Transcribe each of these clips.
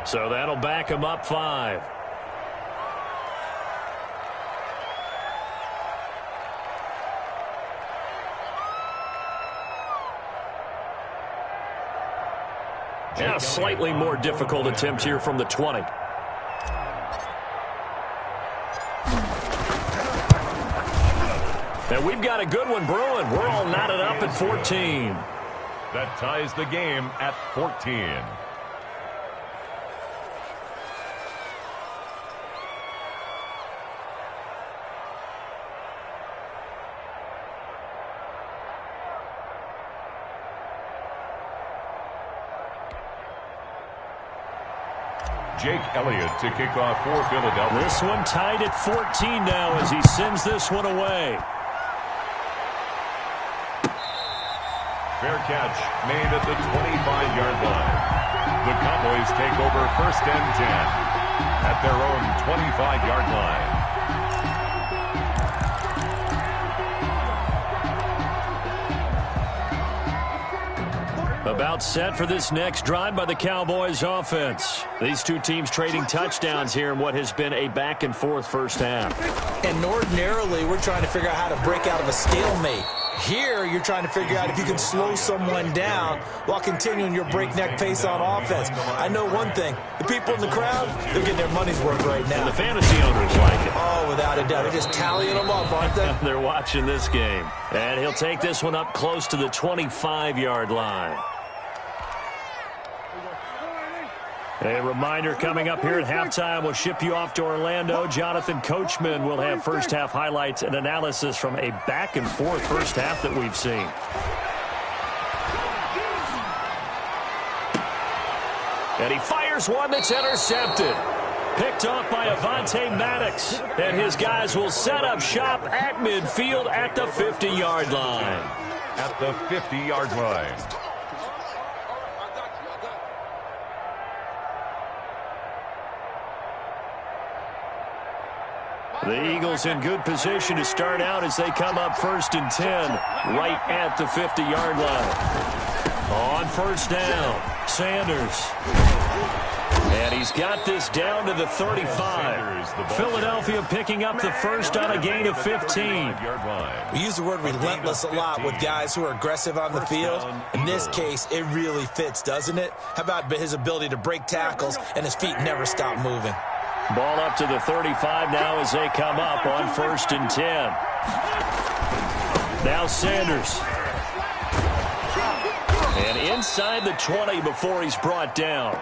So that'll back him up 5. And a slightly more difficult attempt here from the 20. And we've got a good one brewing. We're all knotted up at 14. That ties the game at 14. Jake Elliott to kick off for Philadelphia. This one tied at 14 now as he sends this one away. Fair catch made at the 25-yard line. The Cowboys take over 1st and 10 at their own 25-yard line. About set for this next drive by the Cowboys offense. These two teams trading touchdowns here in what has been a back-and-forth first half. And ordinarily, we're trying to figure out how to break out of a stalemate. Here, you're trying to figure out if you can slow someone down while continuing your breakneck pace on offense. I know one thing. The people in the crowd, they're getting their money's worth right now. And the fantasy owners like it. Oh, without a doubt. They're just tallying them up, aren't they? They're watching this game. And he'll take this one up close to the 25-yard line. A reminder coming up here at halftime. We'll ship you off to Orlando. Jonathan Coachman will have first-half highlights and analysis from a back-and-forth first half that we've seen. And he fires one that's intercepted. Picked off by Avonte Maddox. And his guys will set up shop at midfield at the 50-yard line. At the 50-yard line. The Eagles in good position to start out as they come up 1st and 10, right at the 50-yard line. On first down, Sanders. And he's got this down to the 35. Philadelphia picking up the first on a gain of 15. We use the word relentless a lot with guys who are aggressive on the field. In this case, it really fits, doesn't it? How about his ability to break tackles and his feet never stop moving? Ball up to the 35 now as they come up on 1st and 10. Now Sanders. And inside the 20 before he's brought down.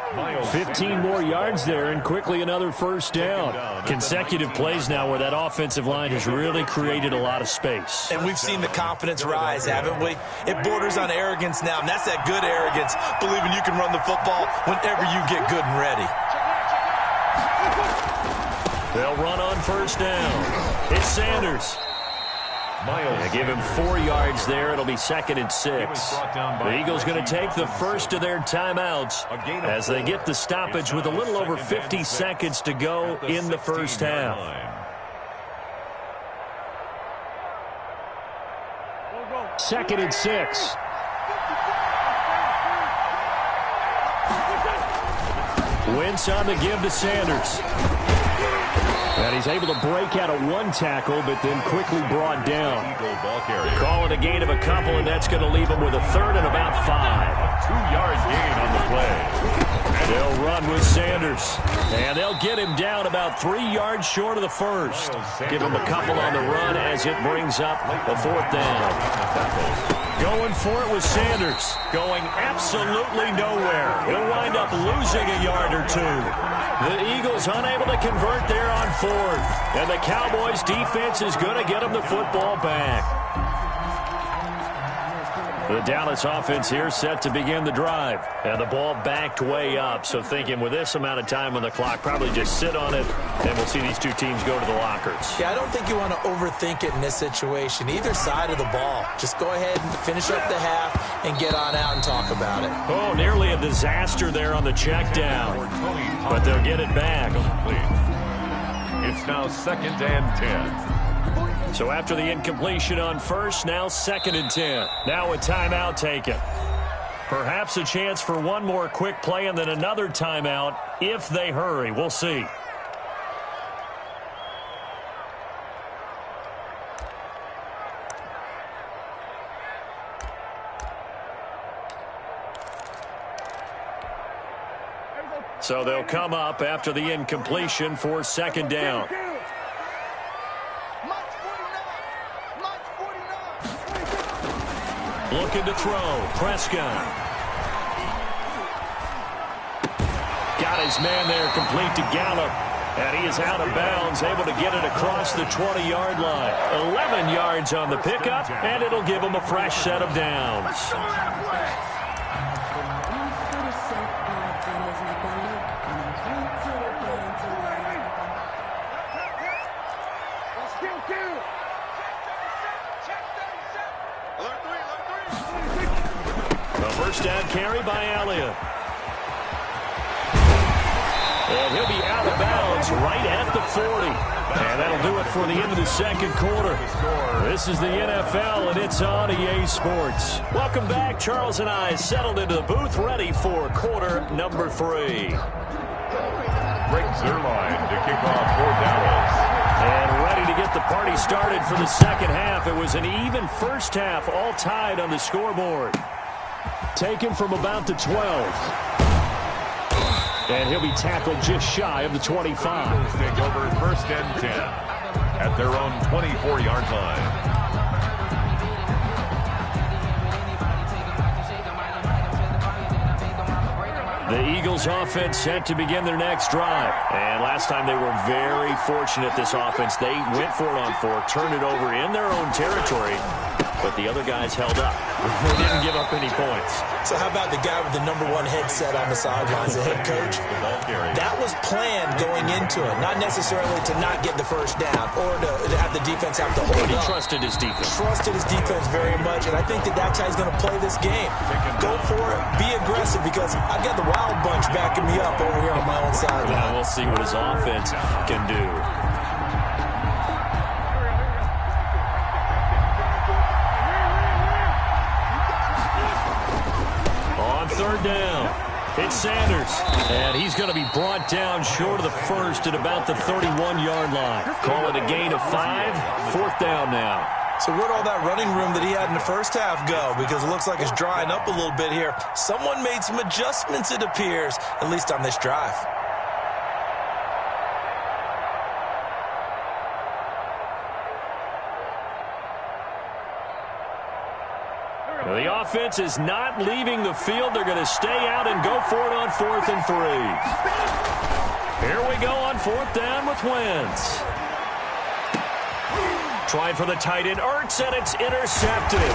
15 more yards there and quickly another first down. Consecutive plays now where that offensive line has really created a lot of space. And we've seen the confidence rise, haven't we? It borders on arrogance now, and that's that good arrogance, believing you can run the football whenever you get good and ready. They'll run on first down. It's Sanders. They give him 4 yards there. It'll be 2nd and 6. The Eagles going to take the first of their timeouts as they get the stoppage with a little over 50 seconds to go in the first half. Second and 6. Wentz on the give to Sanders. And he's able to break out of one tackle, but then quickly brought down. Call it a gain of a couple, and that's going to leave him with a 3rd and about 5. 2-yard gain on the play. They'll run with Sanders. And they'll get him down about 3 yards short of the first. Give him a couple on the run as it brings up a 4th down. Going for it with Sanders. Going absolutely nowhere. He'll wind up losing a yard or 2. The Eagles unable to convert there on 4th. And the Cowboys defense is going to get them the football back. The Dallas offense here set to begin the drive. And the ball backed way up. So thinking with this amount of time on the clock, probably just sit on it, and we'll see these two teams go to the lockers. Yeah, I don't think you want to overthink it in this situation. Either side of the ball. Just go ahead and finish up the half and get on out and talk about it. Oh, nearly a disaster there on the check down. But they'll get it back. It's now 2nd and 10. So after the incompletion on first, now 2nd and 10. Now a timeout taken. Perhaps a chance for one more quick play and then another timeout if they hurry. We'll see. So they'll come up after the incompletion for second down. Looking to throw. Prescott. Got his man there complete to Gallup. And he is out of bounds, able to get it across the 20-yard line. 11 yards on the pickup, and it'll give him a fresh set of downs. First down carry by Elliott. And he'll be out of bounds right at the 40. And that'll do it for the end of the second quarter. This is the NFL, and it's on EA Sports. Welcome back. Charles and I settled into the booth, ready for quarter number 3. Rick Zerline to kick off for Dallas. And ready to get the party started for the second half. It was an even first half, all tied on the scoreboard. Taken from about the 12. And he'll be tackled just shy of the 25. Take over first and 10 at their own 24-yard line. The Eagles offense set to begin their next drive. And last time they were very fortunate, this offense. They went for it on 4, turned it over in their own territory, but the other guys held up. They didn't give up any points. So how about the guy with the #1 headset on the sidelines, the head coach? That was planned going into it, not necessarily to not get the first down or to have the defense have to hold up. He trusted his defense. Trusted his defense very much, and I think that's how he's going to play this game. Go for it. Be aggressive, because I've got the Wild Bunch backing me up over here on my own sideline. Well, we'll see what his offense can do. Third down. It's Sanders. And he's going to be brought down short of the first at about the 31-yard line. Call it a gain of 5. Fourth down now. So where'd all that running room that he had in the first half go? Because it looks like it's drying up a little bit here. Someone made some adjustments, it appears, at least on this drive. The offense is not leaving the field. They're going to stay out and go for it on 4th and 3. Here we go on 4th down with Wentz. Trying for the tight end, Ertz, and it's intercepted.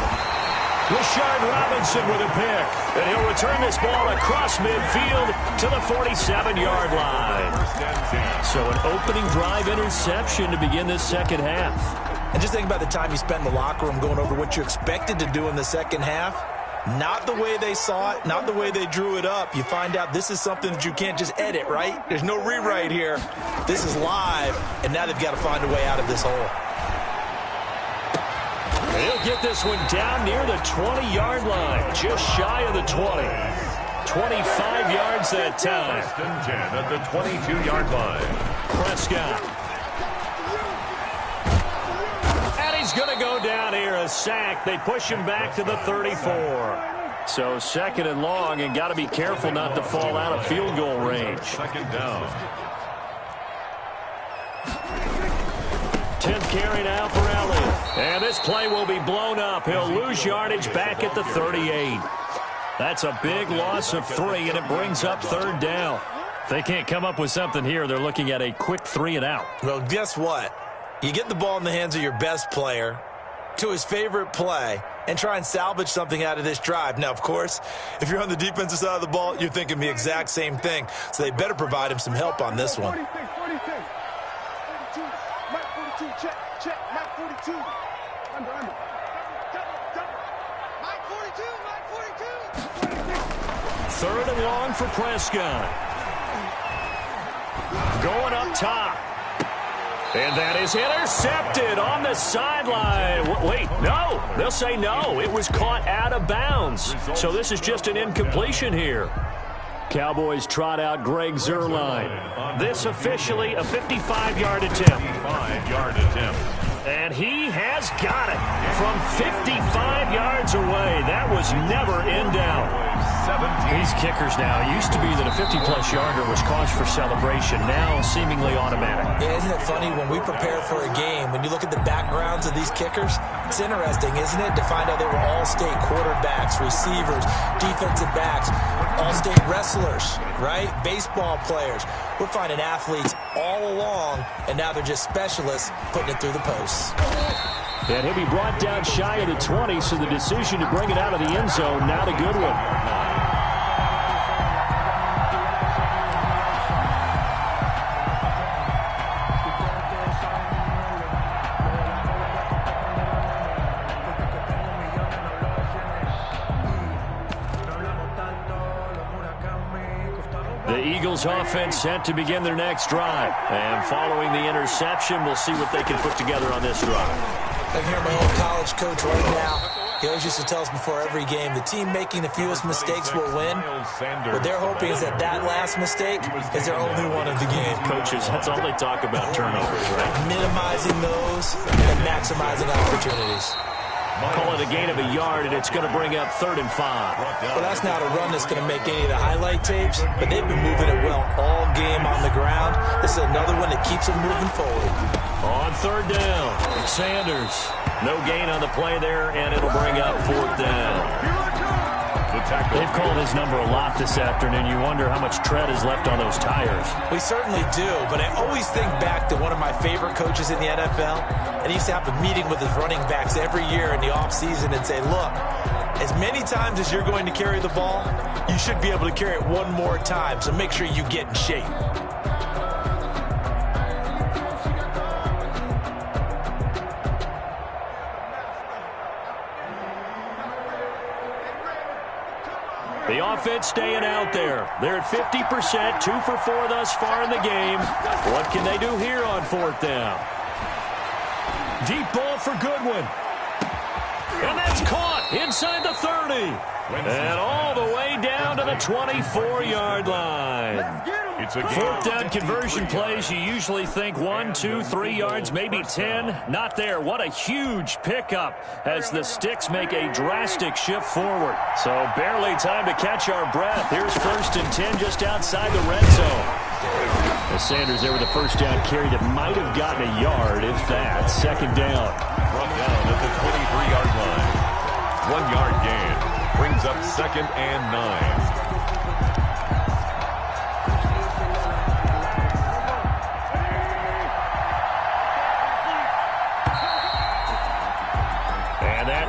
Rashard Robinson with a pick. And he'll return this ball across midfield to the 47-yard line. So an opening drive interception to begin this second half. And just think about the time you spend in the locker room going over what you expected to do in the second half. Not the way they saw it, not the way they drew it up. You find out this is something that you can't just edit, right? There's no rewrite here. This is live, and now they've got to find a way out of this hole. He'll get this one down near the 20-yard line, just shy of the 20. 25 yards that time. First and 10 at the 22-yard line. Prescott. He's going to go down here, a sack. They push him back to the 34. So second and long, and got to be careful not to fall out of field goal range. Second down. 10th carry now for Elliott. And this play will be blown up. He'll lose yardage back at the 38. That's a big loss of 3, and it brings up third down. If they can't come up with something here, they're looking at a quick 3 and out. Well, guess what? You get the ball in the hands of your best player to his favorite play and try and salvage something out of this drive. Now, of course, if you're on the defensive side of the ball, you're thinking the exact same thing. So they better provide him some help on this one. 42, check, Mike 42. Under. Mike 42. Third and long for Prescott. Going up top. And that is intercepted on the sideline. Wait, no. They'll say no. It was caught out of bounds. So this is just an incompletion here. Cowboys trot out Greg Zuerlein. This officially a 55-yard attempt. 55-yard attempt. And he has got it from 55 yards away. That was never in doubt. These kickers now, it used to be that a 50-plus yarder was cause for celebration. Now seemingly automatic. Yeah, isn't it funny when we prepare for a game, when you look at the backgrounds of these kickers, it's interesting, isn't it, to find out they were all-state quarterbacks, receivers, defensive backs, all-state wrestlers, right? Baseball players. We're finding athletes all along, and now they're just specialists putting it through the posts. And he'll be brought down shy of the 20, so the decision to bring it out of the end zone, not a good one. The Eagles offense set to begin their next drive. And following the interception, we'll see what they can put together on this drive. I can hear my old college coach right now. He always used to tell us before every game, the team making the fewest mistakes will win. What they're hoping is that that last mistake is their only one of the game. Coaches, that's all they talk about, turnovers, right? Minimizing those and maximizing opportunities. Call it a gain of a yard, and it's going to bring up 3rd and 5. Well, that's not a run that's going to make any of the highlight tapes, but they've been moving it well all game on the ground. This is another one that keeps them moving forward. On 3rd down, Sanders. No gain on the play there, and it'll bring up 4th down. They've called his number a lot this afternoon. You wonder how much tread is left on those tires. We certainly do, but I always think back to one of my favorite coaches in the NFL, and he used to have a meeting with his running backs every year in the offseason and say, look, as many times as you're going to carry the ball, you should be able to carry it one more time, so make sure you get in shape. The offense staying out there. They're at 50%, 2 for 4 thus far in the game. What can they do here on 4th down? Deep ball for Goodwin. And that's caught inside the 30. And all the way down to the 24-yard line. It's a 4th down conversion plays, you usually think 1, 2, 3 yards, maybe 10. Not there. What a huge pickup as the Sticks make a drastic shift forward. So barely time to catch our breath. Here's 1st and 10 just outside the red zone. As Sanders there with a 1st down carry that might have gotten a yard, if that. 2nd down. Brought down at the 23-yard line. 1 yard gain. Brings up 2nd and 9.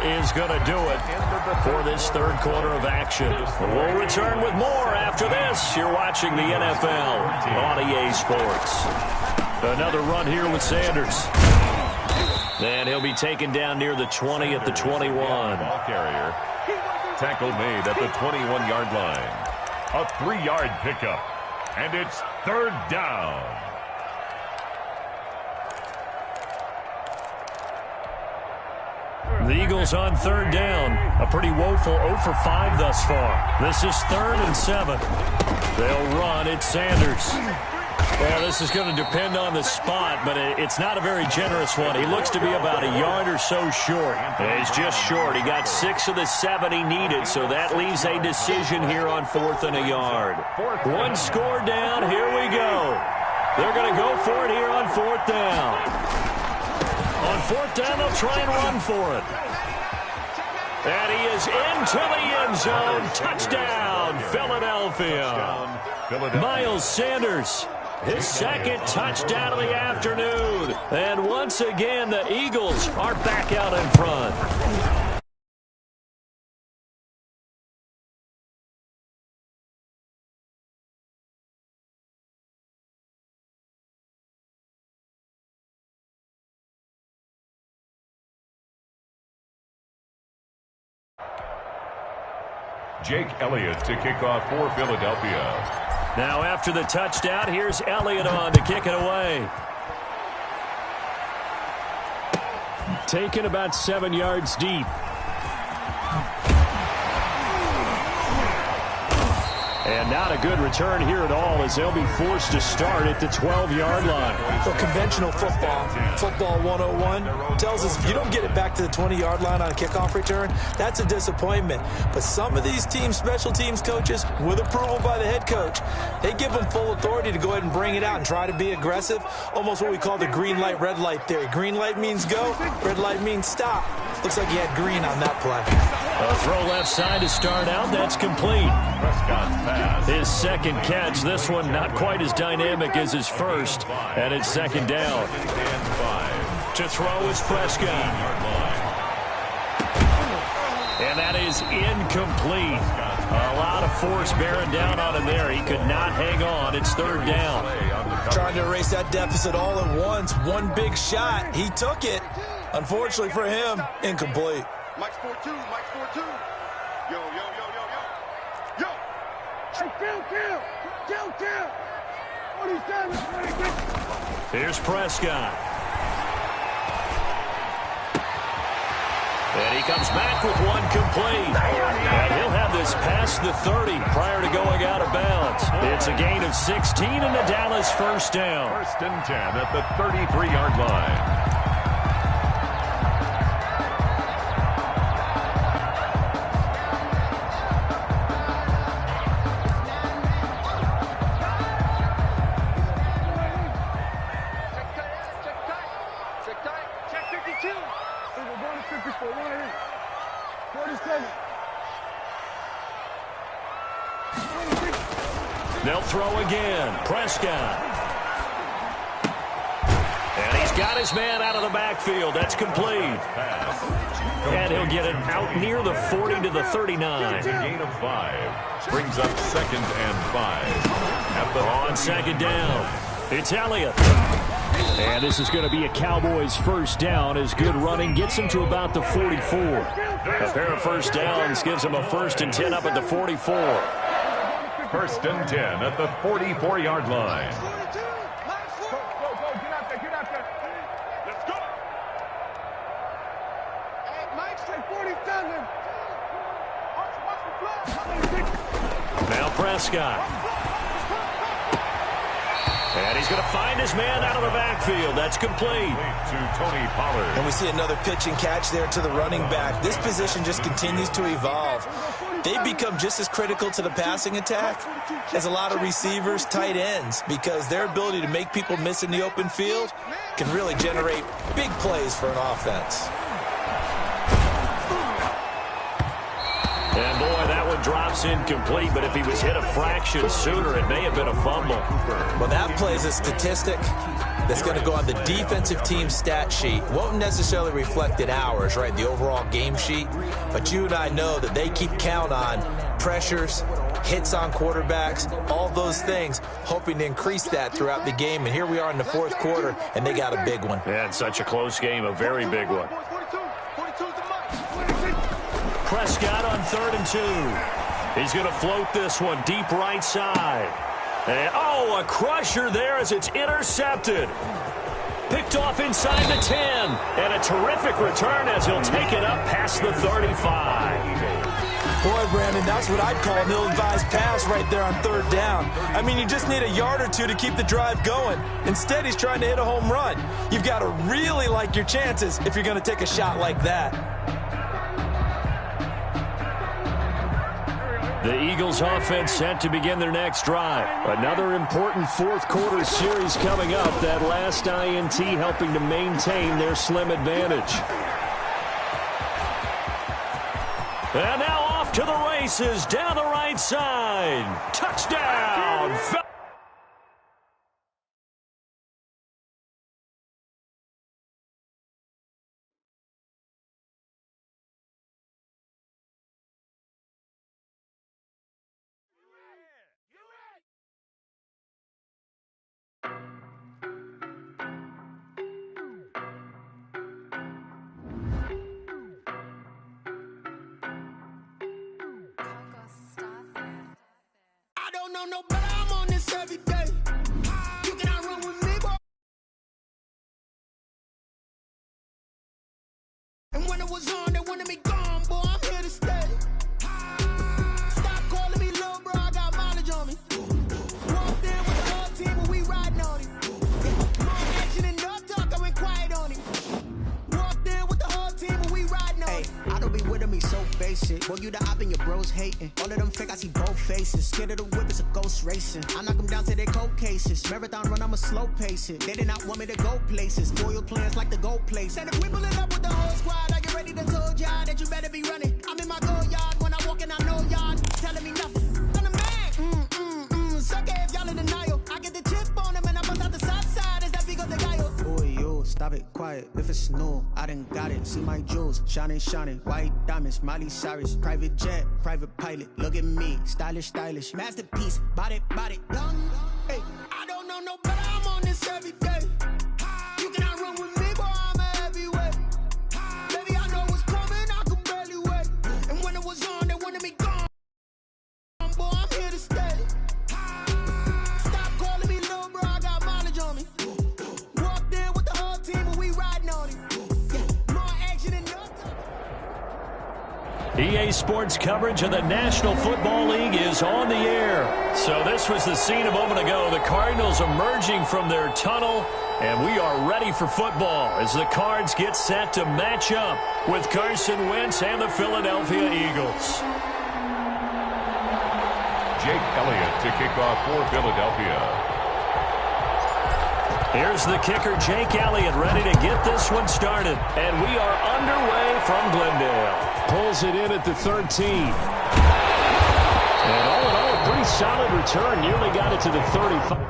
Is going to do it for this 3rd quarter of action. We'll return with more after this. You're watching the NFL on EA Sports. Another run here with Sanders. And he'll be taken down near the 20 at the 21. Ball carrier. Tackle made at the 21-yard line. A 3-yard pickup. And it's 3rd down. The Eagles on 3rd down. A pretty woeful 0 for 5 thus far. This is 3rd and 7. They'll run. It's Sanders. Well, this is going to depend on the spot, but it's not a very generous one. He looks to be about a yard or so short. He's just short. He got 6 of the 7 he needed, so that leaves a decision here on 4th and a yard. 1 score down. Here we go. They're going to go for it here on 4th down. On 4th down, they'll try and run for it. And he is into the end zone. Touchdown, Philadelphia. Miles Sanders, his 2nd touchdown of the afternoon. And once again, the Eagles are back out in front. Jake Elliott to kick off for Philadelphia. Now after the touchdown, here's Elliott on to kick it away. taken about 7 yards deep. And not a good return here at all as they'll be forced to start at the 12-yard line. Well, conventional football 101, tells us if you don't get it back to the 20-yard line on a kickoff return, that's a disappointment. But some of these special teams coaches, with approval by the head coach, they give them full authority to go ahead and bring it out and try to be aggressive, almost what we call the green light, red light theory. Green light means go, red light means stop. Looks like he had green on that play. A throw left side to start out. That's complete. Prescott's pass. His second catch. This one not quite as dynamic as his first. And it's second down. And 5. To throw is Prescott. And that is incomplete. A lot of force bearing down on him there. He could not hang on. It's third down. Trying to erase that deficit all at once. One big shot. He took it. Unfortunately for him, incomplete. Mike's 4-2, Mike's 4-2. Yo, yo, yo, yo, yo. Yo! Hey, kill! 47, 26. Here's Prescott. And he comes back with one complete. And he'll have this past the 30 prior to going out of bounds. It's a gain of 16 and a Dallas first down. First and 10 at the 33-yard line. They'll throw again. Prescott. And he's got his man out of the backfield. That's complete. And he'll get it out near the 40 to the 39. It's a gain of 5. Brings up 2nd and 5. On second down, it's Elliott. And this is going to be a Cowboys first down as good running gets him to about the 44. A pair of first downs gives him a 1st and 10 up at the 44. 1st and 10 at the 44-yard line. 42, Mike's 4. Go, get out there. Let's go. Hey, Mike's like 47. Watch the flag. Now Prescott. And he's going to find his man out of the backfield. That's complete. To Tony Pollard. And we see another pitch and catch there to the running back. This position just continues to evolve. They've become just as critical to the passing attack as a lot of receivers, tight ends, because their ability to make people miss in the open field can really generate big plays for an offense. And boy, that one drops incomplete, but if he was hit a fraction sooner, it may have been a fumble. Well, that play is a statistic that's going to go on the defensive team stat sheet. Won't necessarily reflect in ours, right, the overall game sheet. But you and I know that they keep count on pressures, hits on quarterbacks, all those things, hoping to increase that throughout the game. And here we are in the fourth quarter, and they got a big one. Yeah, it's such a close game, a very big one. 42 to Mike. Prescott on 3rd and 2. He's going to float this one deep right side. And, oh, a crusher there as it's intercepted. Picked off inside the 10. And a terrific return as he'll take it up past the 35. Boy, Brandon, that's what I'd call an ill-advised pass right there on 3rd down. I mean, you just need a yard or two to keep the drive going. Instead, he's trying to hit a home run. You've got to really like your chances if you're going to take a shot like that. The Eagles offense set to begin their next drive. Another important fourth quarter series coming up. That last INT helping to maintain their slim advantage. And now off to the races down the right side. Touchdown! with me so basic. Boy, you the op and your bros hating. All of them fake, I see both faces. Scared of the whip, it's a ghost racing. I knock them down to their cold cases. Marathon run, I'ma slow pace it. They did not want me to go places. Foil plans like the gold place. And if we pulling up with the whole squad, I get ready to told y'all that you better be running. I'm in my go yard when I walk in, I know y'all telling me nothing. I'm the man. Suck it if y'all in denial. I get the chip on him and I bust out the south side. Is that Vigo the guy? Boy, yo, stop it, quiet. If it's new, I done got it. See my jewels, shining, shining. White diamonds, Miley Cyrus. Private jet, private pilot. Look at me, stylish, stylish. Masterpiece, body, young. Hey, I don't know no better. I'm on this every day. You cannot run with me, boy. I'm a heavyweight. Baby, I know what's coming. I could barely wait. And when it was on, they wanted me gone. Boy, I'm here to stay. Stop calling me little bro. I got mileage on me. Walked in with the whole team, and we riding on it. Yeah, more action than no time. EA Sports coverage of the National Football League is on the air. So this was the scene a moment ago. The Cardinals emerging from their tunnel, and we are ready for football as the Cards get set to match up with Carson Wentz and the Philadelphia Eagles. Jake Elliott to kick off for Philadelphia. Here's the kicker, Jake Elliott, ready to get this one started. And we are underway from Glendale. Pulls it in at the 13. And all in all, a pretty solid return. Nearly got it to the 35.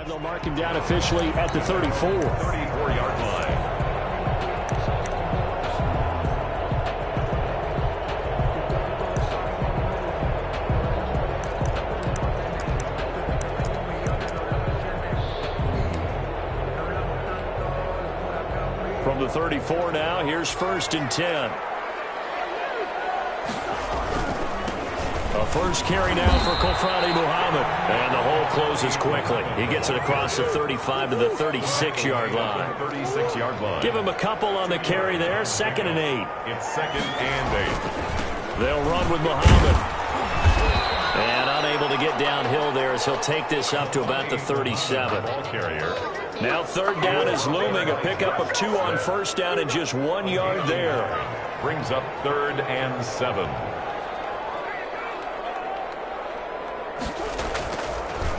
They'll mark him down officially at the 34. 34-yard line. From the 34 now, here's 1st and 10. A first carry now for Kofradi Muhammad. And the hole closes quickly. He gets it across the 35 to the 36-yard line. 36-yard line. Give him a couple on the carry there. 2nd and 8. It's 2nd and 8. They'll run with Muhammad. And unable to get downhill there as he'll take this up to about the 37. Ball carrier. Now 3rd down is looming. A pickup of 2 on 1st down and just 1 yard there. Brings up 3rd and 7.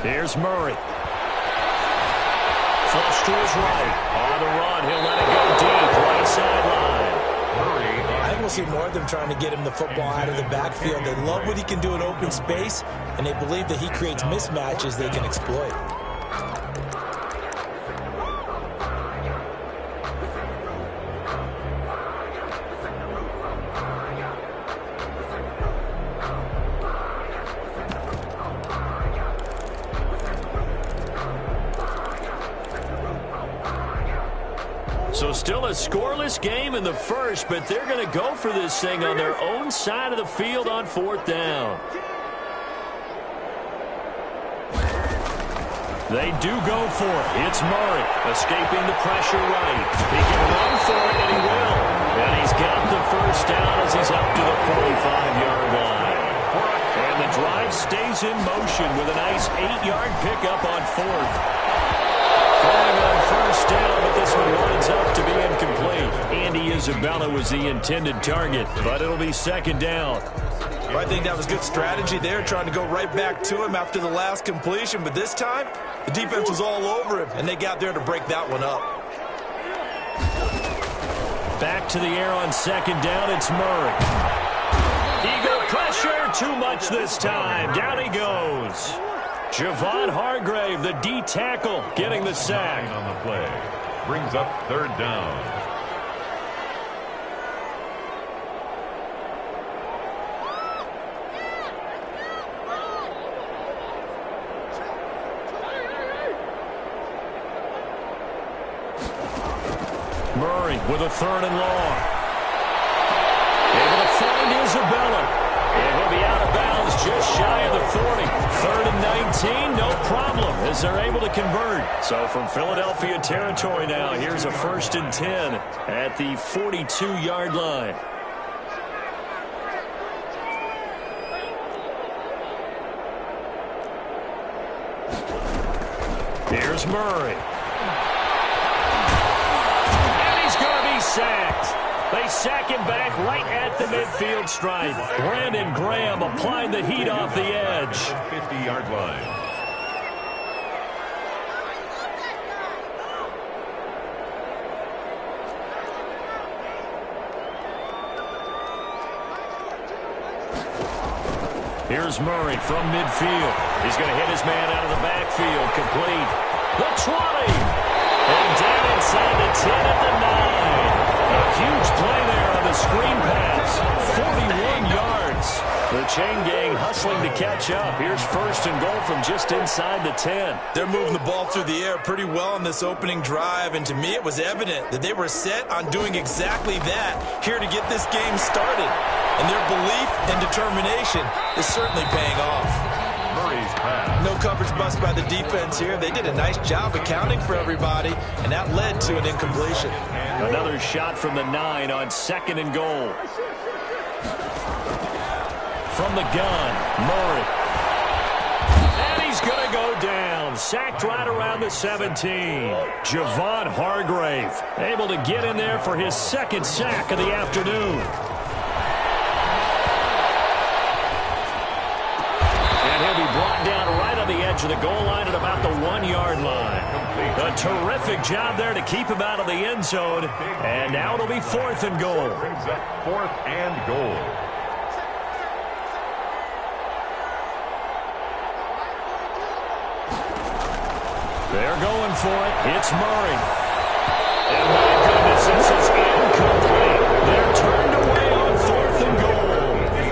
Here's Murray. Flush to his right. On the run, he'll let it go deep. Right sideline. Murray. I think we'll see more of them trying to get him the football out of the backfield. They love what he can do in open space, and they believe that he creates mismatches they can exploit. So still a scoreless game in the first, but they're going to go for this thing on their own side of the field on 4th down. They do go for it. It's Murray escaping the pressure right. He can run for it, and he will. And he's got the 1st down as he's up to the 45-yard line. And the drive stays in motion with a nice 8-yard pickup on 4th. Throwing on 1st down, but this one winds up to be incomplete. Andy Isabella was the intended target, but it'll be 2nd down. Well, I think that was good strategy there, trying to go right back to him after the last completion. But this time, the defense was all over him, and they got there to break that one up. Back to the air on 2nd down, it's Murray. Eagle pressure, too much this time. Down he goes. Javon Hargrave, the D tackle, getting the sack. On the play. Brings up 3rd down. Murray with a 3rd and long. Able to find Isabella. And he'll be out of bounds just shy of the 40. 3rd and 19, no problem, as they're able to convert. So from Philadelphia territory now, here's a 1st and 10 at the 42-yard line. Here's Murray. And he's going to be sacked. They sack him back right at the midfield stripe. Brandon Graham applying the heat off the edge. 50-yard line. Here's Murray from midfield. He's going to hit his man out of the backfield. Complete. The 20. And down inside the 10 at the 9. A huge play there on the screen pass. 41 yards. The chain gang hustling to catch up. Here's 1st and goal from just inside the 10. They're moving the ball through the air pretty well in this opening drive, and to me it was evident that they were set on doing exactly that here to get this game started. And their belief and determination is certainly paying off. Murray's pass. No coverage bust by the defense here. They did a nice job accounting for everybody, and that led to an incompletion. Another shot from the 9 on 2nd and goal. From the gun, Murray. And he's going to go down. Sacked right around the 17. Javon Hargrave able to get in there for his 2nd sack of the afternoon. Brought down right on the edge of the goal line at about the 1-yard line. A terrific job there to keep him out of the end zone. And now it'll be 4th and goal. Brings up 4th and goal. They're going for it. It's Murray. And my goodness, this is incomplete. They're turned away on 4th and goal.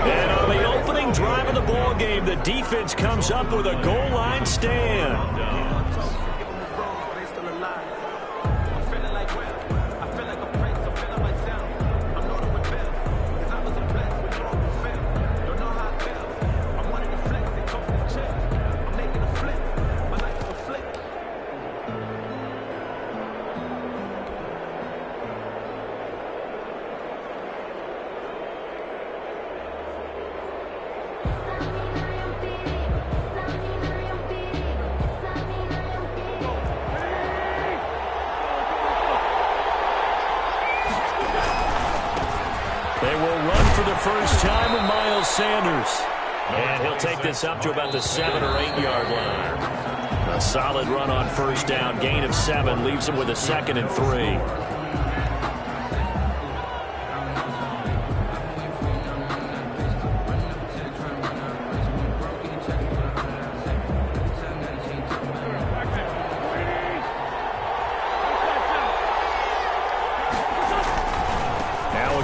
And on the opening drive of the ball game, the defense comes up with a goal line stand. They will run for the first time with Miles Sanders. And he'll take this up to about the 7 or 8 yard line. A solid run on 1st down. Gain of 7 leaves him with a 2nd and 3.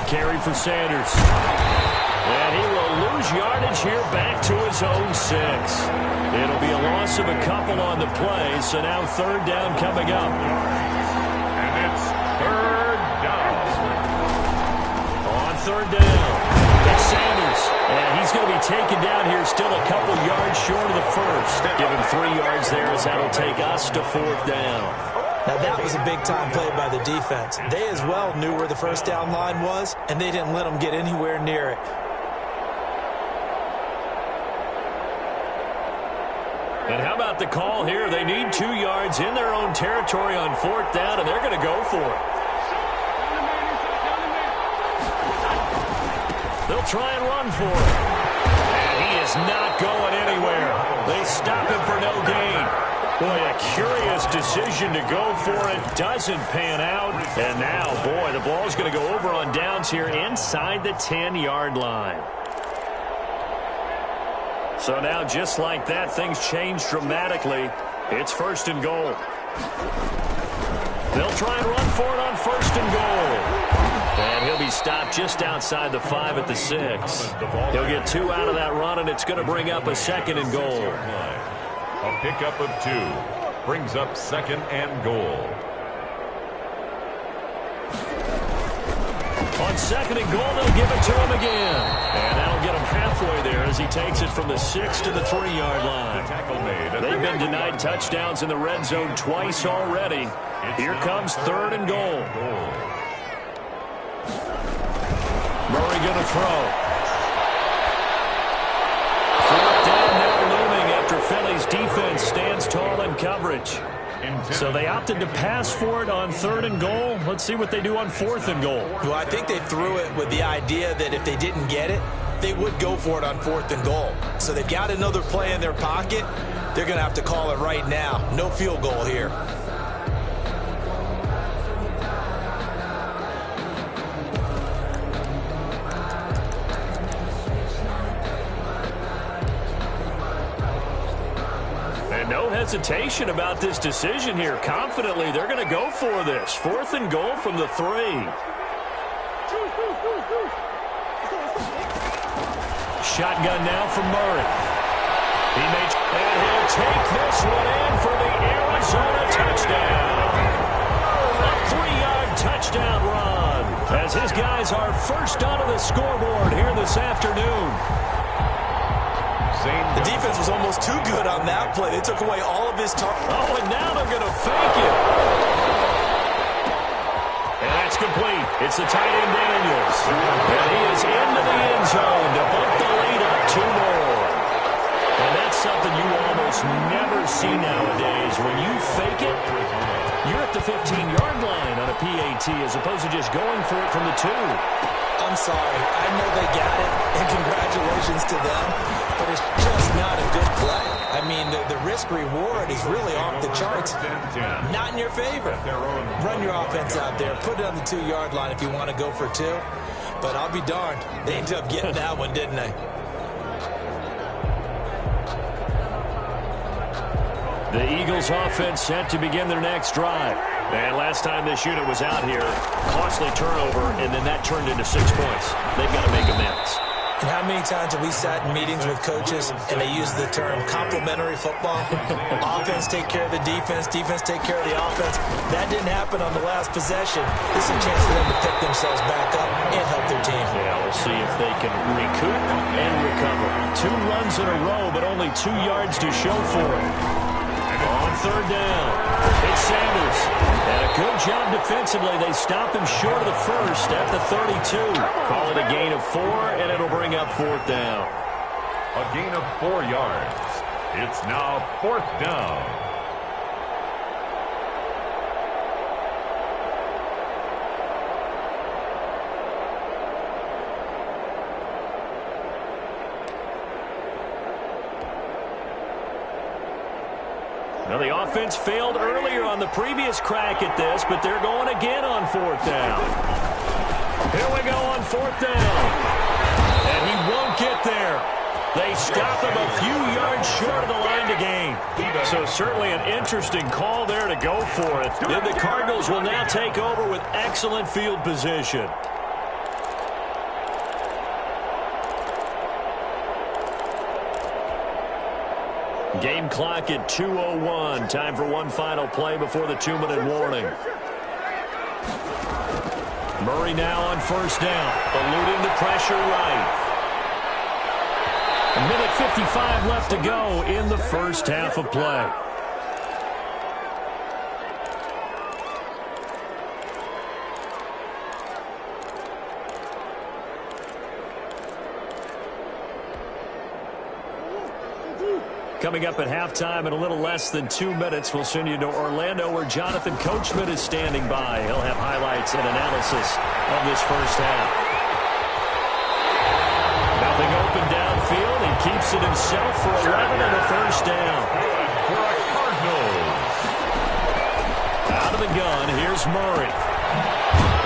Carry for Sanders. And he will lose yardage here back to his own 6. It'll be a loss of a couple on the play, so now 3rd down coming up. And it's 3rd down. On 3rd down, it's Sanders. And he's going to be taken down here still a couple yards short of the 1st. Give him 3 yards there as that'll take us to 4th down. Now, that was a big-time play by the defense. They as well knew where the 1st down line was, and they didn't let them get anywhere near it. And how about the call here? They need 2 yards in their own territory on 4th down, and they're going to go for it. They'll try and run for it. And he is not going anywhere. They stop him for no gain. Boy, a curious decision to go for it. Doesn't pan out. And now, boy, the ball's going to go over on downs here inside the 10-yard line. So now, just like that, things change dramatically. It's 1st and goal. They'll try and run for it on 1st and goal. And he'll be stopped just outside the 5 at the 6. He'll get 2 out of that run, and it's going to bring up a 2nd and goal. A pickup of 2 brings up 2nd and goal. on second and goal, they'll give it to him again. And that'll get him halfway there as he takes it from the 6 to the 3-yard line. They've been denied touchdowns in the red zone twice already. Here comes third and goal. Murray going to throw. Fourth down now looming after Philly's defense stands tall in coverage. So they opted to pass for it on third and goal. Let's see what they do on fourth and goal. Well, I think they threw it with the idea that if they didn't get it, they would go for it on fourth and goal. So they've got another play in their pocket. They're going to have to call it right now. No field goal here. No hesitation about this decision here. Confidently, they're going to go for this. Fourth and goal from the 3. Shotgun now from Murray. And he'll take this one in for the Arizona touchdown. A 3-yard touchdown run as his guys are first onto the scoreboard here this afternoon. The defense was almost too good on that play. They took away all of his time. Oh, and now they're going to fake it. And that's complete. It's the tight end Daniels. And he is into the end zone to bump the lead up 2 more. And that's something you almost never see nowadays. When you fake it, you're at the 15-yard line on a PAT as opposed to just going for it from the 2. I'm sorry. I know they got it, and congratulations to them, but it's just not a good play. I mean, the risk-reward is really off the charts. Not in your favor. Run your offense out there. Put it on the 2-yard line if you want to go for 2. But I'll be darned. They ended up getting that one, didn't they? The Eagles offense set to begin their next drive. And last time this unit was out here, costly turnover, and then that turned into 6 points. They've got to make amends. And how many times have we sat in meetings with coaches and they use the term complementary football? Offense take care of the defense, defense take care of the offense. That didn't happen on the last possession. This is a chance for them to pick themselves back up and help their team. Yeah, we'll see if they can recoup and recover. 2 runs in a row, but only 2 yards to show for it. On third down, it's Sanders. And a good job defensively. They stop him short of the first at the 32. Call it a gain of 4, and it'll bring up fourth down. A gain of 4 yards. It's now fourth down. Now, the offense failed earlier on the previous crack at this, but they're going again on fourth down. Here we go on fourth down. And he won't get there. They stop him a few yards short of the line to gain. So certainly an interesting call there to go for it. Then the Cardinals will now take over with excellent field position. Game clock at 2:01. Time for one final play before the 2-minute warning. Murray now on first down, eluding the pressure right. 1:55 left to go in the first half of play. Coming up at halftime in a little less than 2 minutes, we'll send you to Orlando where Jonathan Coachman is standing by. He'll have highlights and analysis of this first half. Nothing open downfield. He keeps it himself for 11 and a first down. For a Cardinals. Out of the gun, here's Murray.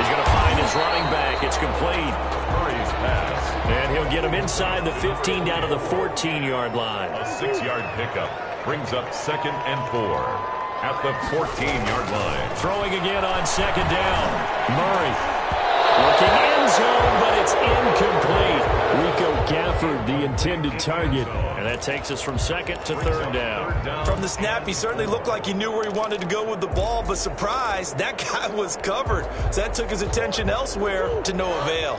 He's going to find his running back. It's complete. Murray's pass. And he'll get him inside the 15 down to the 14-yard line. A 6-yard pickup brings up 2nd and 4 at the 14-yard line. Throwing again on second down. Murray looking end zone, but it's incomplete. Rico Gaff Stafford, the intended target. And that takes us from second to third down. From the snap, he certainly looked like he knew where he wanted to go with the ball, but surprise, that guy was covered. So that took his attention elsewhere to no avail.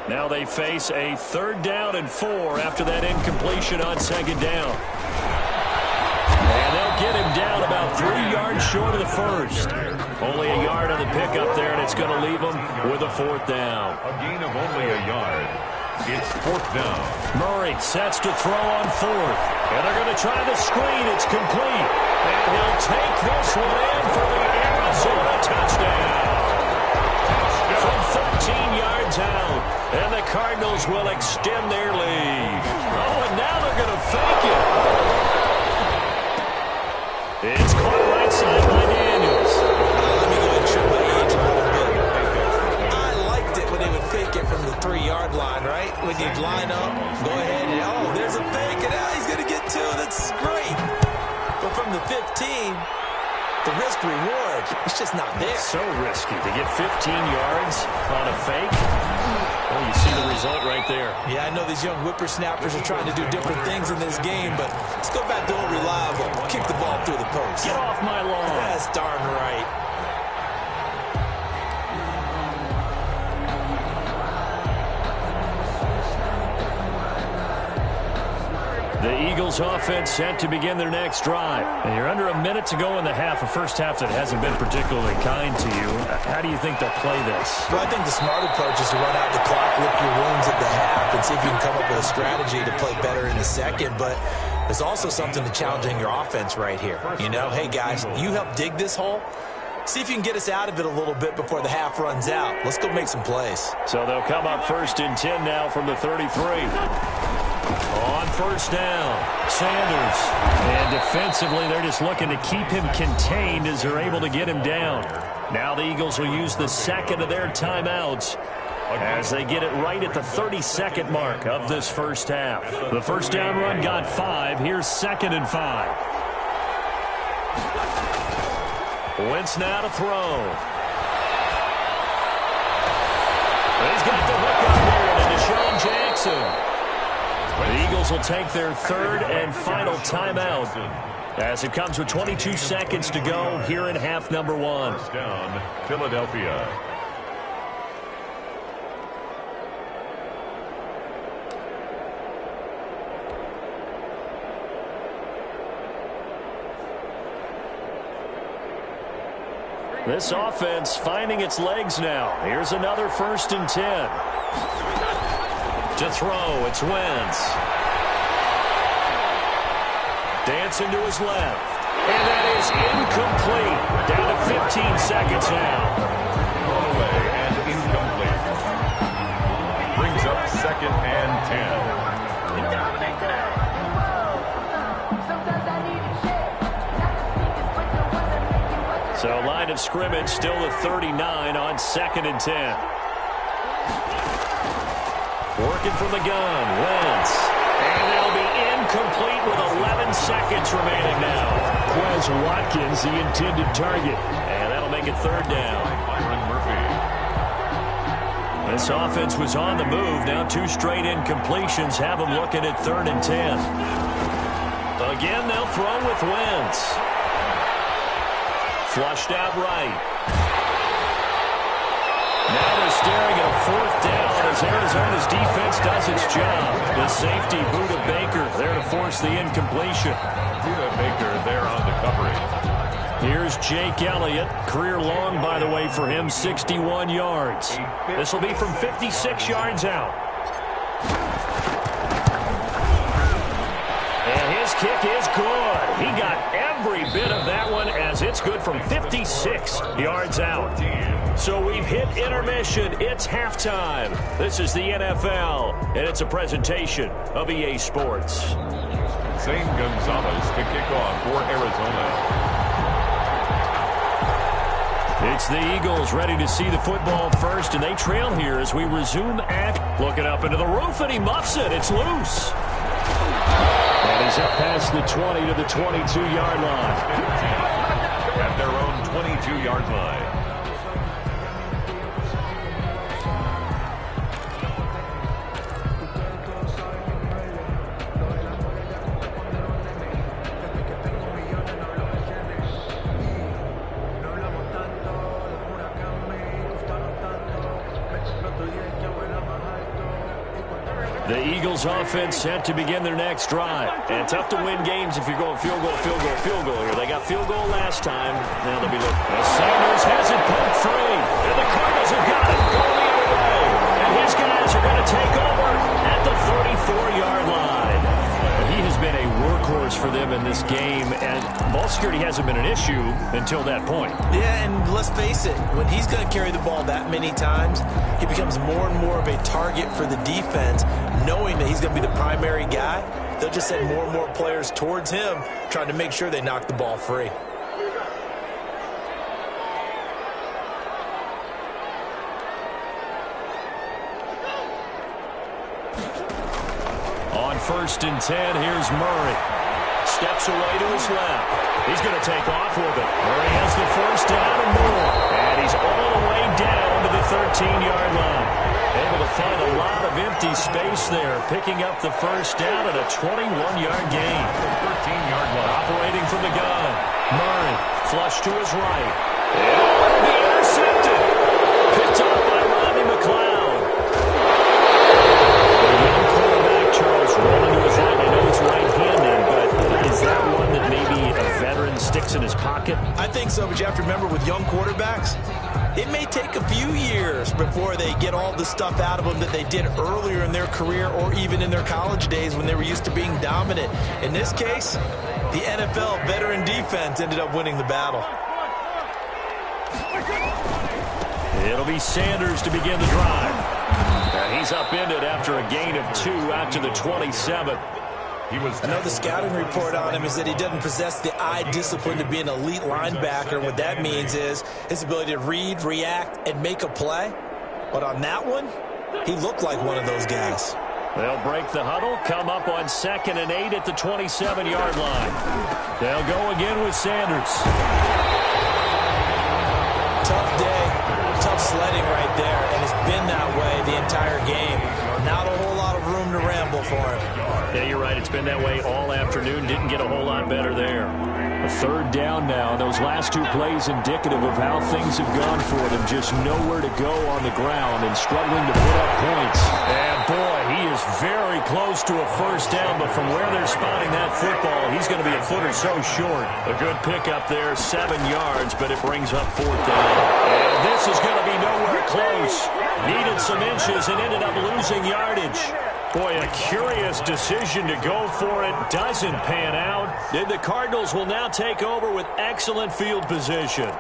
Now they face a 3rd down and 4 after that incompletion on 2nd down. And they'll get him down about 3 yards short of the first. Only a yard on the pickup there, and it's going to leave him with a 4th down. A gain of only a yard. It's 4th down. Murray sets to throw on 4th. And they're going to try the screen. It's complete. And he'll take this one in for the Arizona touchdown. From 13 yards out. And the Cardinals will extend their lead. Oh, and now they're going to fake it. It's caught right side by Daniels. Let me go ahead and show my age a little bit. I liked it when they would fake it from the 3-yard line, right? When you'd line up, go ahead and, oh, there's a fake, and now he's going to get 2. That's great. But from the 15, the risk-reward, it's just not there. So risky to get 15 yards on a fake. Well, you see the result right there. Yeah, I know these young whippersnappers are trying to do different things in this game, but let's go back to old reliable. Kick the ball through the post. Get off my lawn. That's darn right. The Eagles offense set to begin their next drive. And you're under a minute to go in the half, a first half that hasn't been particularly kind to you. How do you think they'll play this? Well, I think the smart approach is to run out the clock, lick your wounds at the half, and see if you can come up with a strategy to play better in the second. But there's also something to challenging your offense right here. You know, hey, guys, you help dig this hole. See if you can get us out of it a little bit before the half runs out. Let's go make some plays. So they'll come up 1st and 10 now from the 33. On 1st down, Sanders. And defensively, they're just looking to keep him contained as they're able to get him down. Now the Eagles will use the 2nd of their timeouts as they get it right at the 32nd mark of this first half. The 1st down run got 5. Here's 2nd and 5. Wentz now to throw. He's got the hook up here to Deshaun Jackson. The Eagles will take their 3rd and final timeout as it comes with 22 seconds to go here in half number 1. First down, Philadelphia. This offense finding its legs now. Here's another 1st and 10. To throw, it's Wentz. Dancing to his left. And that is incomplete. Down to 15 seconds now. Thrown away and incomplete. Brings up 2nd and 10. So line of scrimmage still the 39 on 2nd and 10. Working from the gun, Wentz. And it'll be incomplete with 11 seconds remaining now. Quez Watkins, the intended target. And that'll make it 3rd down. Byron Murphy. This offense was on the move. Now 2 straight incompletions have them looking at 3rd and 10. Again, they'll throw with Wentz. Flushed out right. Now they're staring at a 4th down as Arizona's defense does its job. The safety, Buda Baker, there to force the incompletion. Buda Baker there on the coverage. Here's Jake Elliott. Career long, by the way, for him, 61 yards. This will be from 56 yards out. And his kick is good. He got every bit of that one as it's good from 56 yards out. So we've hit intermission. It's halftime. This is the NFL, and it's a presentation of EA Sports. Zane Gonzalez to kick off for Arizona. It's the Eagles ready to see the football first, and they trail here as we resume at looking up into the roof, and he muffs it. It's loose. And he's up past the 20 to the 22-yard line. At their own 22-yard line. The Eagles offense set to begin their next drive. And tough to win games if you're going field goal, field goal, field goal here. They got field goal last time. Now they'll be looking. Sanders has it poked free. And the Cardinals have got it going the other way. And his guys are going to take over at the 34-yard line. He has been a workhorse for them in this game, and ball security hasn't been an issue until that point. Yeah, and let's face it, when he's going to carry the ball that many times, he becomes more and more of a target for the defense, knowing that he's going to be the primary guy. They'll just send more and more players towards him, trying to make sure they knock the ball free. On 1st and 10, here's Murray. Steps away to his left. He's going to take off with it. Murray has the first down and more. And he's all the way down to the 13-yard line. Able to find a lot of empty space there, picking up the first down at a 21-yard gain. 13-yard line. Operating from the gun. Murray, flush to his right. And it'll be intercepted. Picked up by Rodney McLeod. Charles rolling to his right. I know it's right-handed, but is that one that maybe a veteran sticks in his pocket? I think so, but you have to remember with young quarterbacks, it may take a few years before they get all the stuff out of them that they did earlier in their career or even in their college days when they were used to being dominant. In this case, the NFL veteran defense ended up winning the battle. It'll be Sanders to begin the drive. And he's upended after a gain of 2 out to the 27. I know the scouting report on him is that he doesn't possess the eye discipline to be an elite linebacker. What that means is his ability to read, react, and make a play. But on that one, he looked like one of those guys. They'll break the huddle, come up on 2nd and 8 at the 27-yard line. They'll go again with Sanders. Tough day, tough sledding right there, and it's been that way the entire game. Not a whole lot of room to ramble for him. Yeah, you're right. It's been that way all afternoon. Didn't get a whole lot better there. A 3rd down now. Those last 2 plays indicative of how things have gone for them. Just nowhere to go on the ground and struggling to put up points. And boy, he is very close to a first down, but from where they're spotting that football, he's going to be a foot or so short. A good pickup there, 7 yards, but it brings up 4th down. And this is going to be nowhere close. Needed some inches and ended up losing yardage. Boy, a curious decision to go for it. Doesn't pan out. And the Cardinals will now take over with excellent field position.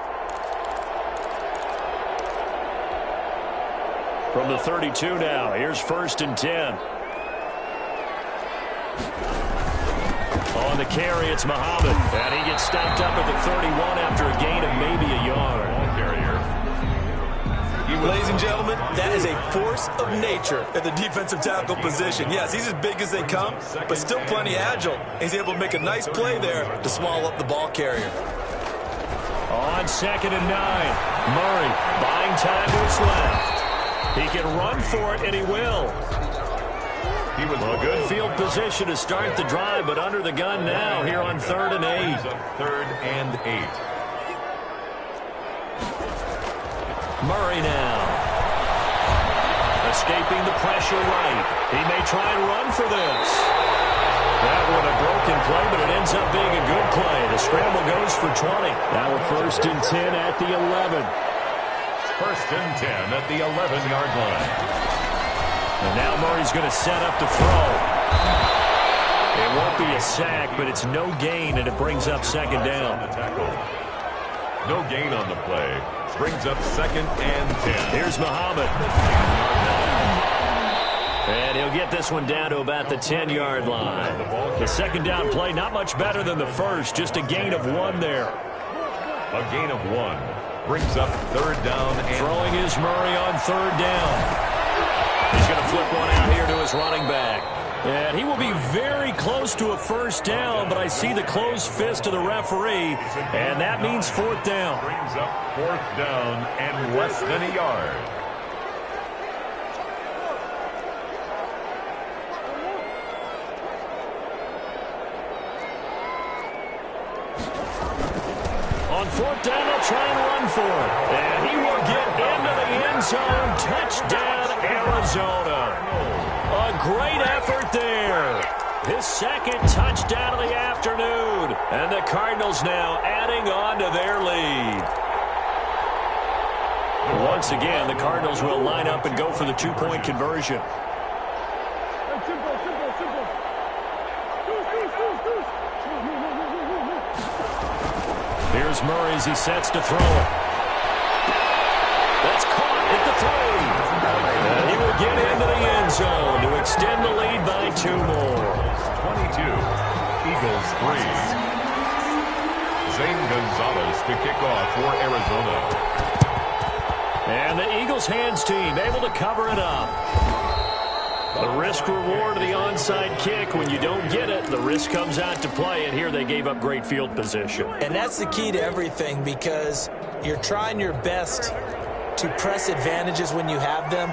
From the 32 now, here's 1st and 10. On the carry, it's Muhammad. And he gets stopped up at the 31 after a gain of maybe a yard. Ladies and gentlemen, that is a force of nature at the defensive tackle position. Yes, he's as big as they come, but still plenty agile. He's able to make a nice play there to swallow up the ball carrier. On 2nd and 9, Murray buying time to his left. He can run for it, and he will. He was a good field position to start the drive, but under the gun now here on 3rd and 8. 3rd and 8. Murray now. Escaping the pressure right. He may try and run for this. That one a broken play, but it ends up being a good play. The scramble goes for 20. Now a 1st and 10 at the 11. 1st and 10 at the 11-yard line. And now Murray's going to set up to throw. It won't be a sack, but it's no gain, and it brings up 2nd down. No gain on the play. Brings up 2nd and 10. Here's Muhammad. And he'll get this one down to about the 10-yard line. The 2nd down play, not much better than the first. Just a gain of 1 there. A gain of 1. Brings up 3rd down. And throwing is Murray on 3rd down. He's going to flip one out here to his running back. And he will be very close to a first down, but I see the closed fist of the referee, and that means 4th down. Brings up 4th down and less than a yard. On 4th down, they'll try and run for it. And he will get into the end zone. Touchdown, Arizona. A great effort there. His second touchdown of the afternoon. And the Cardinals now adding on to their lead. Once again, the Cardinals will line up and go for the two-point conversion. Here's Murray as he sets to throw it. That's caught at the 3. And he will get into the end zone to extend the lead by 2 more. 22, Eagles 3. Zane Gonzalez to kick off for Arizona. And the Eagles hands team able to cover it up. The risk reward of the onside kick. When you don't get it, the risk comes out to play, and here they gave up great field position. And that's the key to everything, because you're trying your best to press advantages when you have them,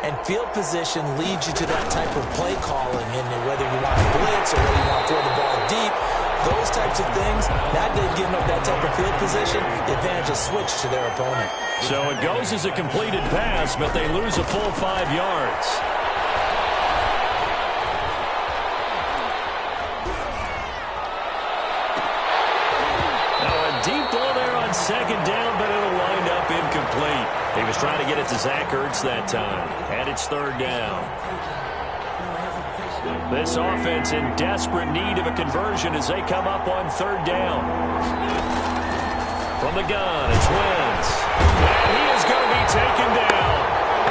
and field position leads you to that type of play calling. And whether you want to blitz or whether you want to throw the ball deep, those types of things, now they've given up that type of field position, the advantage is switched to their opponent. So it goes as a completed pass, but they lose a full 5 yards. Deep ball there on second down, but it'll wind up incomplete. He was trying to get it to Zach Ertz that time, and it's 3rd down. This offense in desperate need of a conversion as they come up on 3rd down. From the gun, it's Wentz. And he is going to be taken down.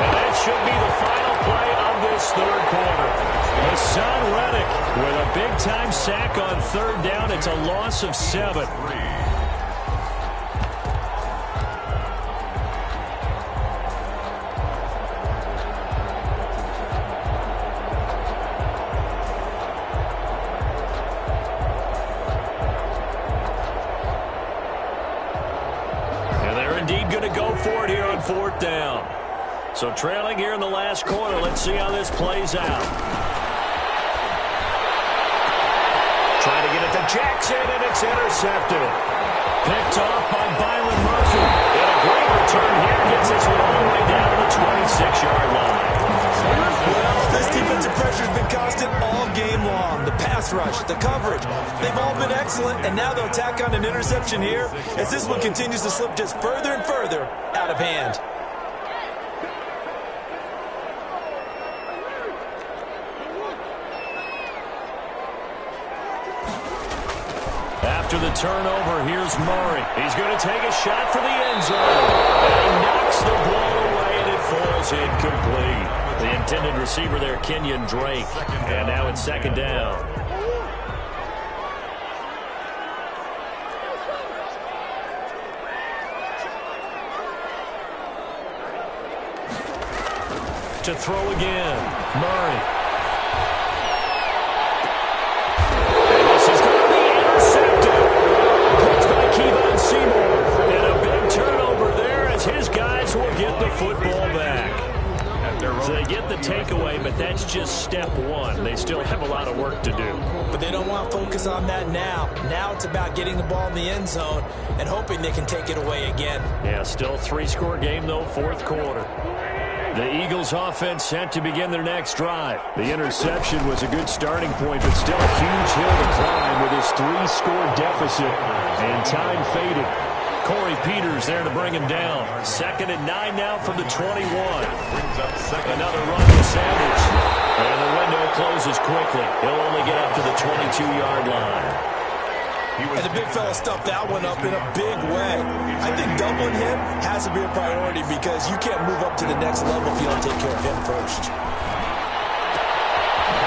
And that should be the final play of this 3rd quarter. Hassan Reddick with a big-time sack on 3rd down. It's a loss of 7. So trailing here in the last quarter. Let's see how this plays out. Trying to get it to Jackson, and it's intercepted. Picked off by Byron Murphy. And a great return here gets this one all the way down to the 26-yard line. Well, this defensive pressure has been constant all game long. The pass rush, the coverage, they've all been excellent, and now they'll tack on an interception here as this one continues to slip just further and further out of hand. After the turnover, here's Murray. He's going to take a shot for the end zone. And he knocks the ball away, and it falls incomplete. The intended receiver there, Kenyon Drake. And now it's 2nd down. To throw again, Murray. His guys will get the football back. So they get the takeaway, but that's just step 1. They still have a lot of work to do. But they don't want to focus on that now. Now it's about getting the ball in the end zone and hoping they can take it away again. Yeah, still 3-score game, though, 4th quarter. The Eagles offense set to begin their next drive. The interception was a good starting point, but still a huge hill to climb with his 3-score deficit. And time faded. Corey Peters there to bring him down. 2nd and 9 now from the 21. Another run to Sanders. And the window closes quickly. He'll only get up to the 22-yard line. And the big fella stuffed that one up in a big way. I think doubling him has to be a priority because you can't move up to the next level if you don't take care of him first.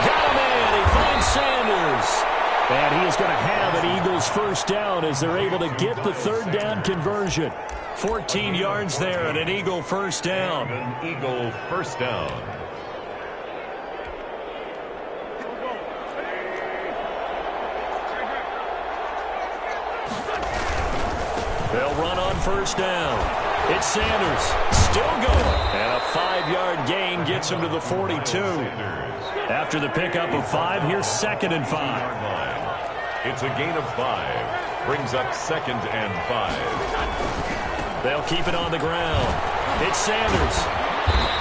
Got him in. He finds Sanders. And he is going to have an Eagles 1st down as they're able to get the 3rd down conversion. 14 yards there and an Eagle 1st down. An Eagle 1st down. They'll run on 1st down. It's Sanders. Still going. And a 5-yard gain gets him to the 42. After the pickup of 5, here's 2nd and 5. It's a gain of 5. Brings up 2nd and 5. They'll keep it on the ground. It's Sanders.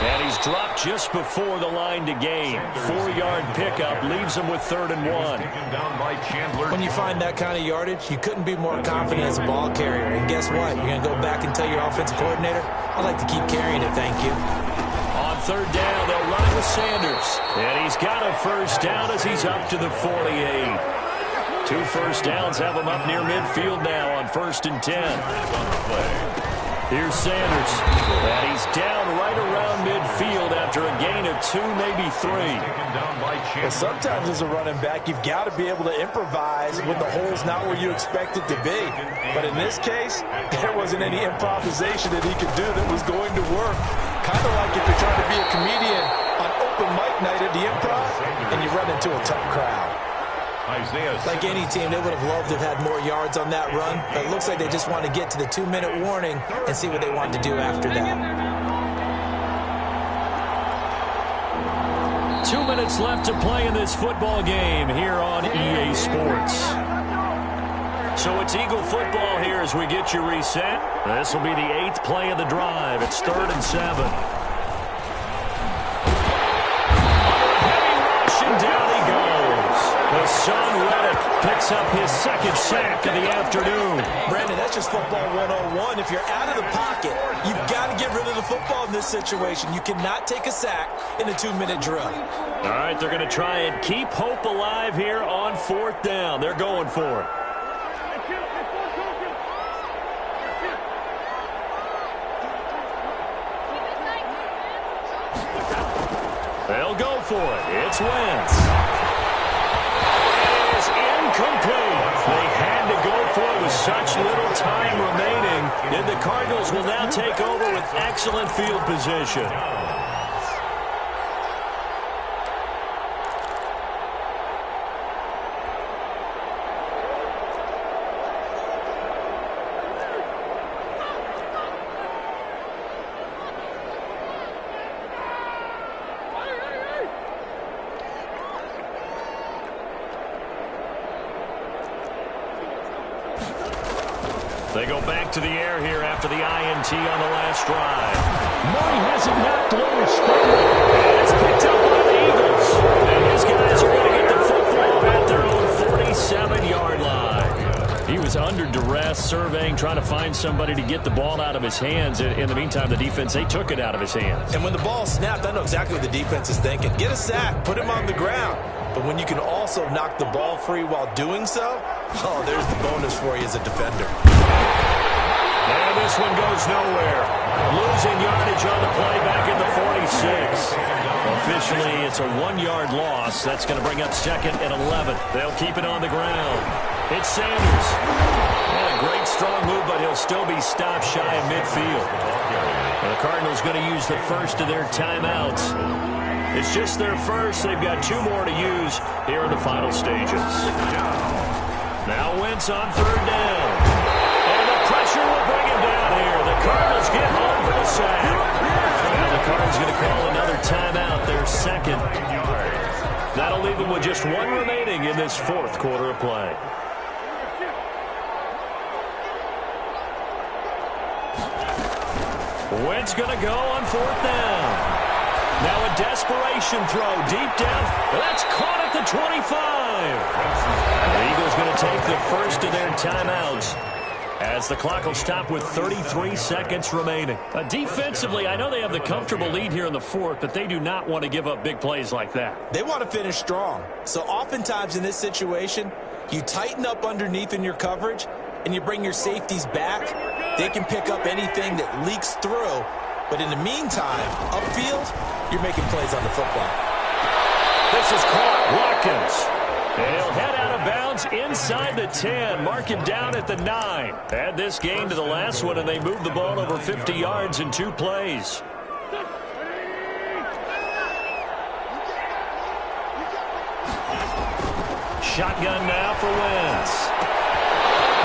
And he's dropped just before the line to gain. 4-yard pickup leaves him with 3rd and 1. When you find that kind of yardage, you couldn't be more confident as a ball carrier. And guess what? You're going to go back and tell your offensive coordinator, I'd like to keep carrying it, thank you. On 3rd down, they'll run it with Sanders. And he's got a 1st down as he's up to the 48. 2 1st downs have him up near midfield now on 1st and 10. Here's Sanders. And he's down right around midfield after a gain of 2, maybe 3. Well, sometimes as a running back, you've got to be able to improvise when the hole's not where you expect it to be. But in this case, there wasn't any improvisation that he could do that was going to work. Kind of like if you're trying to be a comedian on open mic night at the Improv and you run into a tough crowd. Like any team, they would have loved to have had more yards on that run, but it looks like they just want to get to the 2-minute warning and see what they want to do after that. 2 minutes left to play in this football game here on EA Sports. So it's Eagle football here as we get you reset. This will be the 8th play of the drive. It's 3rd and 7. Heavy rush and down he goes. The son Reddick picks up his 2nd sack of the afternoon. Brandon, that's just football 101. If you're out of the pocket, you've got to get rid of the football in this situation. You cannot take a sack in a 2-minute drill. All right, they're going to try and keep hope alive here on 4th down. They're going for it. They'll go for it. It's Wentz. It is incomplete. They had to go for it with such little time remaining. And the Cardinals will now take over with excellent field position. They go back to the air here after the INT on the last drive. Murray has it knocked loose. And it's picked up by the Eagles. And his guys are going to get the football at their own 47-yard line. He was under duress, surveying, trying to find somebody to get the ball out of his hands. In the meantime, the defense, they took it out of his hands. And when the ball snapped, I know exactly what the defense is thinking. Get a sack, put him on the ground. But when you can also knock the ball free while doing so, oh, there's the bonus for you as a defender. And this one goes nowhere. Losing yardage on the play back in the 46. Officially, it's a 1-yard loss. That's going to bring up 2nd and 11. They'll keep it on the ground. It's Sanders. And a great strong move, but he'll still be stopped shy of midfield. And the Cardinals going to use the first of their timeouts. It's just their first. They've got 2 more to use here in the final stages. Now Wentz on 3rd down. And the pressure will bring him down here. The Cardinals get home for the sack. Now the Cardinals going to call another timeout, their 2nd. That'll leave them with just 1 remaining in this 4th quarter of play. Wentz going to go on 4th down. Now a desperation throw deep down. That's caught at the 25. The Eagles going to take the first of their timeouts as the clock will stop with 33 seconds remaining. Defensively, I know they have the comfortable lead here in the 4th, but they do not want to give up big plays like that. They want to finish strong. So oftentimes in this situation, you tighten up underneath in your coverage and you bring your safeties back. They can pick up anything that leaks through. But in the meantime, upfield, you're making plays on the football. This is caught. Watkins. They'll head out of bounds inside the 10. Mark him down at the 9. Add this game to the last one, and they moved the ball over 50 yards in 2 plays. Shotgun now for Wentz.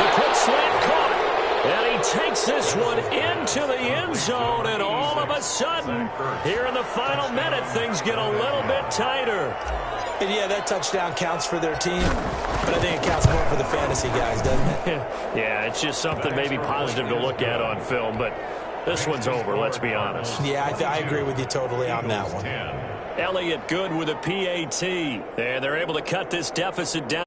The quick slant caught. And he takes this one into the end zone, and all of a sudden, here in the final minute, things get a little bit tighter. And yeah, that touchdown counts for their team, but I think it counts more for the fantasy guys, doesn't it? Yeah, it's just something maybe positive to look at on film, but This one's over, let's be honest. Yeah, I agree with you totally on that one. Elliott good with a PAT. And they're able to cut this deficit down.